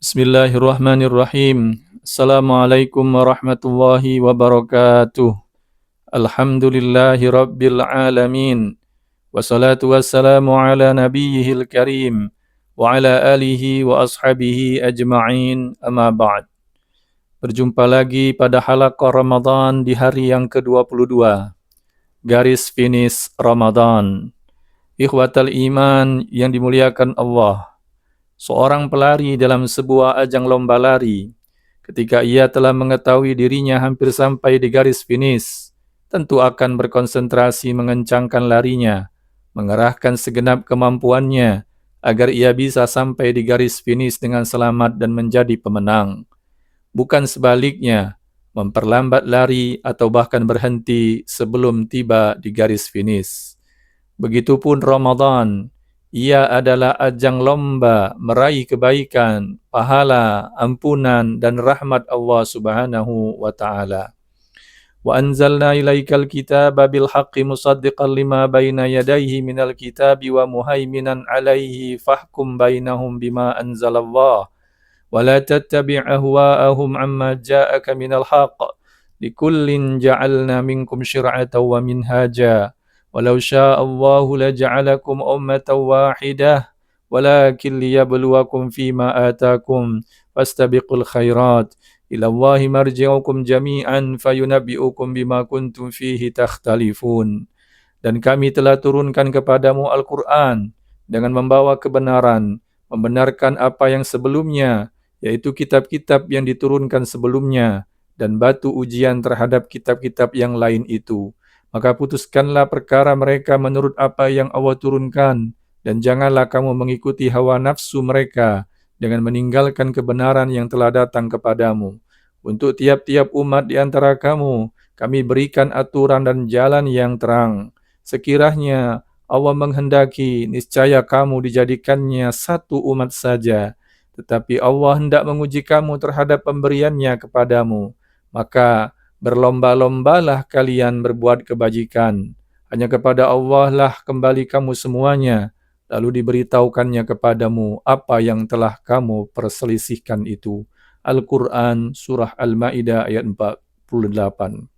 Bismillahirrahmanirrahim. Assalamualaikum warahmatullahi wabarakatuh. Alhamdulillahi rabbil alamin. Wassalatu wassalamu ala nabiyyihil karim wa ala alihi wa ashabihi ajma'in, amma ba'd. Berjumpa lagi pada halaqah Ramadan di hari yang ke-22, garis finish Ramadan. Ikhwatal iman yang dimuliakan Allah, seorang pelari dalam sebuah ajang lomba lari, ketika ia telah mengetahui dirinya hampir sampai di garis finish, tentu akan berkonsentrasi mengencangkan larinya, mengerahkan segenap kemampuannya agar ia bisa sampai di garis finish dengan selamat dan menjadi pemenang. Bukan sebaliknya, memperlambat lari atau bahkan berhenti sebelum tiba di garis finish. Begitupun Ramadan, ia adalah ajang lomba meraih kebaikan, pahala, ampunan, dan rahmat Allah Subhanahu wa Ta'ala. Wa anzalna ilaikal kitaba bil haqqi musaddiqan lima baina yadayhi minal kitabi wa muhaiminan alaihi fahkum bainahum bima anzalallah wa la tattabi' ahwa'ahum amma ja'aka minal haqq likullin ja'alna minkum syir'atan wa minhaja walau sya'allahu laja'alakum ummatan wahidah walakin liyabluwakum fima atakum fastabiqul khairat ilallahi marji'ukum jami'an fayunabbi'ukum bima kuntum fihi takhtalifun. Dan kami telah turunkan kepadamu Al-Quran dengan membawa kebenaran, membenarkan apa yang sebelumnya, yaitu kitab-kitab yang diturunkan sebelumnya, dan batu ujian terhadap kitab-kitab yang lain itu. Maka putuskanlah perkara mereka menurut apa yang Allah turunkan, dan janganlah kamu mengikuti hawa nafsu mereka dengan meninggalkan kebenaran yang telah datang kepadamu. Untuk tiap-tiap umat di antara kamu, kami berikan aturan dan jalan yang terang. Sekiranya Allah menghendaki, niscaya kamu dijadikannya satu umat saja. Tetapi Allah hendak menguji kamu terhadap pemberiannya kepadamu. Maka berlomba-lombalah kalian berbuat kebajikan. Hanya kepada Allah lah kembali kamu semuanya. Lalu diberitahukannya kepadamu apa yang telah kamu perselisihkan itu. Al-Quran Surah Al-Ma'idah ayat 48.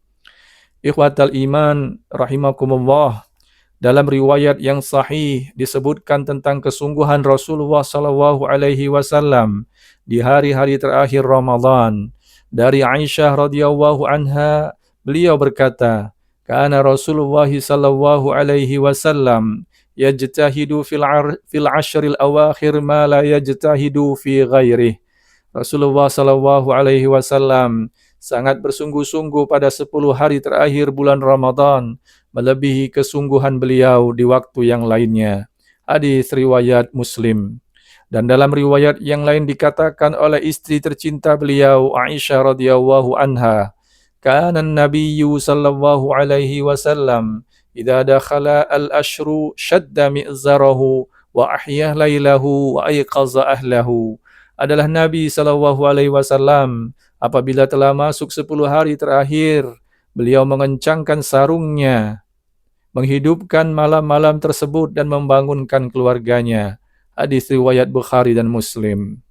Ikhwatal iman rahimakumullah, dalam riwayat yang sahih disebutkan tentang kesungguhan Rasulullah sallallahu alaihi wasallam di hari-hari terakhir Ramadan. Dari Aisyah radhiyallahu anha, beliau berkata, "Kana Rasulullah sallallahu alaihi wasallam yajtahidu fil ashril awakhir ma la yajtahidu fi ghairihi." Rasulullah sallallahu alaihi wasallam sangat bersungguh-sungguh pada 10 hari terakhir bulan Ramadan, melebihi kesungguhan beliau di waktu yang lainnya. Hadis riwayat Muslim. Dan dalam riwayat yang lain dikatakan oleh istri tercinta beliau, Aisyah radhiyallahu anha, "Kana an-nabiyyu sallallahu alaihi wasallam idza dakhala al-ashru shadda mi'zarahu wa ahya lailahu wa ayqaza ahlahu." Adalah Nabi sallallahu alaihi wasallam apabila telah masuk 10 hari terakhir, beliau mengencangkan sarungnya, menghidupkan malam-malam tersebut dan membangunkan keluarganya. Hadis riwayat Bukhari dan Muslim.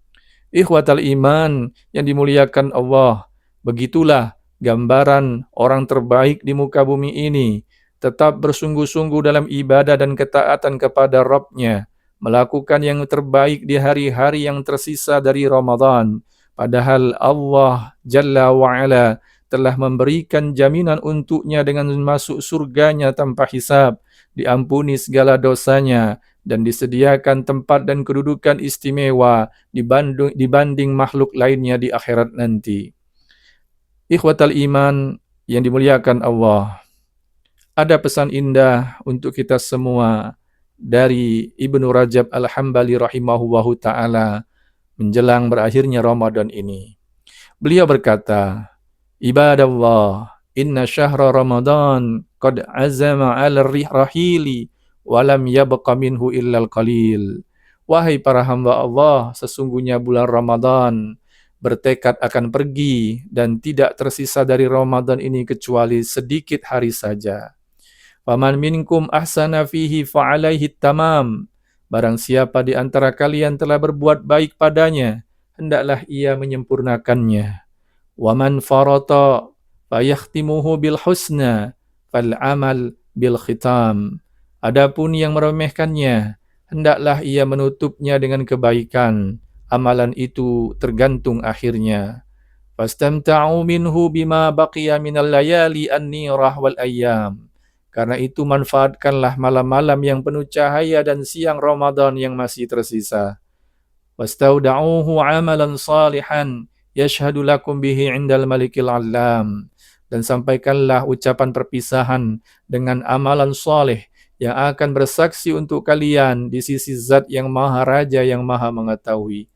Ikhwatal iman yang dimuliakan Allah, begitulah gambaran orang terbaik di muka bumi ini, tetap bersungguh-sungguh dalam ibadah dan ketaatan kepada Rabb-Nya, melakukan yang terbaik di hari-hari yang tersisa dari Ramadan. Padahal Allah Jalla wa'ala telah memberikan jaminan untuknya dengan masuk surganya tanpa hisab, diampuni segala dosanya, dan disediakan tempat dan kedudukan istimewa dibanding makhluk lainnya di akhirat nanti. Ikhwatal iman yang dimuliakan Allah, ada pesan indah untuk kita semua dari Ibnu Rajab Al-Hambali rahimahullahu ta'ala menjelang berakhirnya Ramadan ini. Beliau berkata, "Ibadallah, inna syahra Ramadan qad azama 'ala rahili wa lam yabqa minhu illal qalil." Wahai para hamba Allah, sesungguhnya bulan Ramadan bertekad akan pergi dan tidak tersisa dari Ramadan ini kecuali sedikit hari saja. Faman minkum ahsana fihi fa'alaihi tamam. Barang siapa di antara kalian telah berbuat baik padanya, hendaklah ia menyempurnakannya. Wa man farata fayakhtimuhu bil husna fal amal bil khitam. Adapun yang meremehkannya, hendaklah ia menutupnya dengan kebaikan. Amalan itu tergantung akhirnya. Fastamta'u minhu bima baqiya minal layali an-nirah wal ayyam. Karena itu manfaatkanlah malam-malam yang penuh cahaya dan siang Ramadan yang masih tersisa. Wastauda'uhu amalan salihan yashhadu lakum bihi 'indal malikil 'allam. Dan sampaikanlah ucapan perpisahan dengan amalan saleh yang akan bersaksi untuk kalian di sisi Zat yang Maha Raja yang Maha Mengetahui.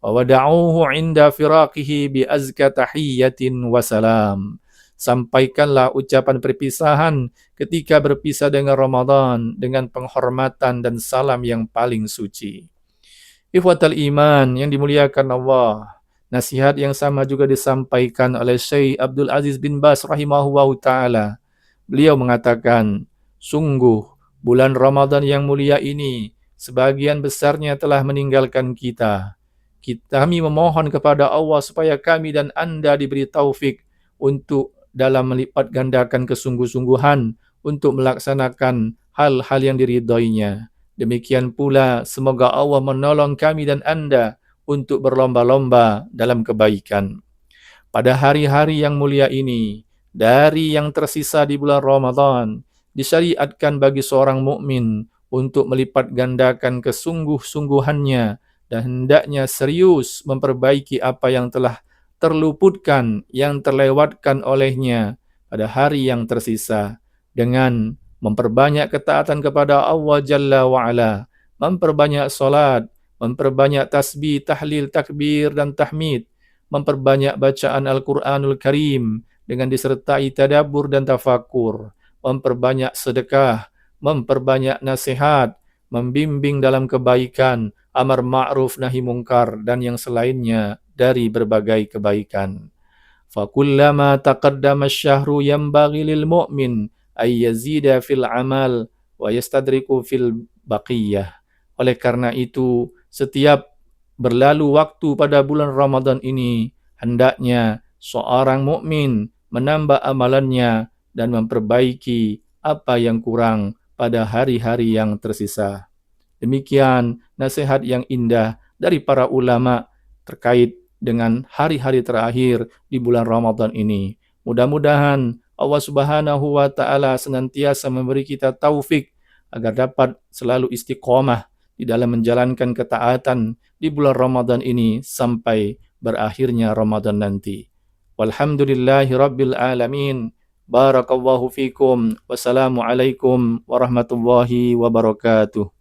Wa wada'uhu 'inda firaqihi bi azka tahiyyatin wa salam. Sampaikanlah ucapan perpisahan ketika berpisah dengan Ramadan dengan penghormatan dan salam yang paling suci. Ikhwatal iman yang dimuliakan Allah, nasihat yang sama juga disampaikan oleh Syekh Abdul Aziz bin Baz rahimahullahu ta'ala. Beliau mengatakan, sungguh bulan Ramadan yang mulia ini sebagian besarnya telah meninggalkan kita. Kami memohon kepada Allah supaya kami dan Anda diberi taufik untuk dalam melipat gandakan kesungguh-sungguhan untuk melaksanakan hal-hal yang diridhoinya. Demikian pula semoga Allah menolong kami dan Anda untuk berlomba-lomba dalam kebaikan. Pada hari-hari yang mulia ini, dari yang tersisa di bulan Ramadan, disyariatkan bagi seorang mukmin untuk melipat gandakan kesungguh-sungguhannya dan hendaknya serius memperbaiki apa yang telah terluputkan, yang terlewatkan olehnya pada hari yang tersisa dengan memperbanyak ketaatan kepada Allah Jalla wa'ala, memperbanyak solat, memperbanyak tasbih, tahlil, takbir dan tahmid, memperbanyak bacaan Al-Quranul Karim dengan disertai tadabbur dan tafakur, memperbanyak sedekah, memperbanyak nasihat, membimbing dalam kebaikan, amar ma'ruf nahi mungkar dan yang selainnya dari berbagai kebaikan. Fakullama taqaddama asy-syahru yanbaghi lil mu'min ay yazida fil amal wa yastadriku fil baqiyah. Oleh karena itu, setiap berlalu waktu pada bulan Ramadan ini, hendaknya seorang mukmin menambah amalannya dan memperbaiki apa yang kurang pada hari-hari yang tersisa. Demikian nasihat yang indah dari para ulama terkait dengan hari-hari terakhir di bulan Ramadan ini. Mudah-mudahan Allah Subhanahu wa taala senantiasa memberi kita taufik agar dapat selalu istiqomah di dalam menjalankan ketaatan di bulan Ramadan ini sampai berakhirnya Ramadan nanti. Walhamdulillahirabbil alamin. Barakallahu fikum. Wassalamualaikum warahmatullahi wabarakatuh.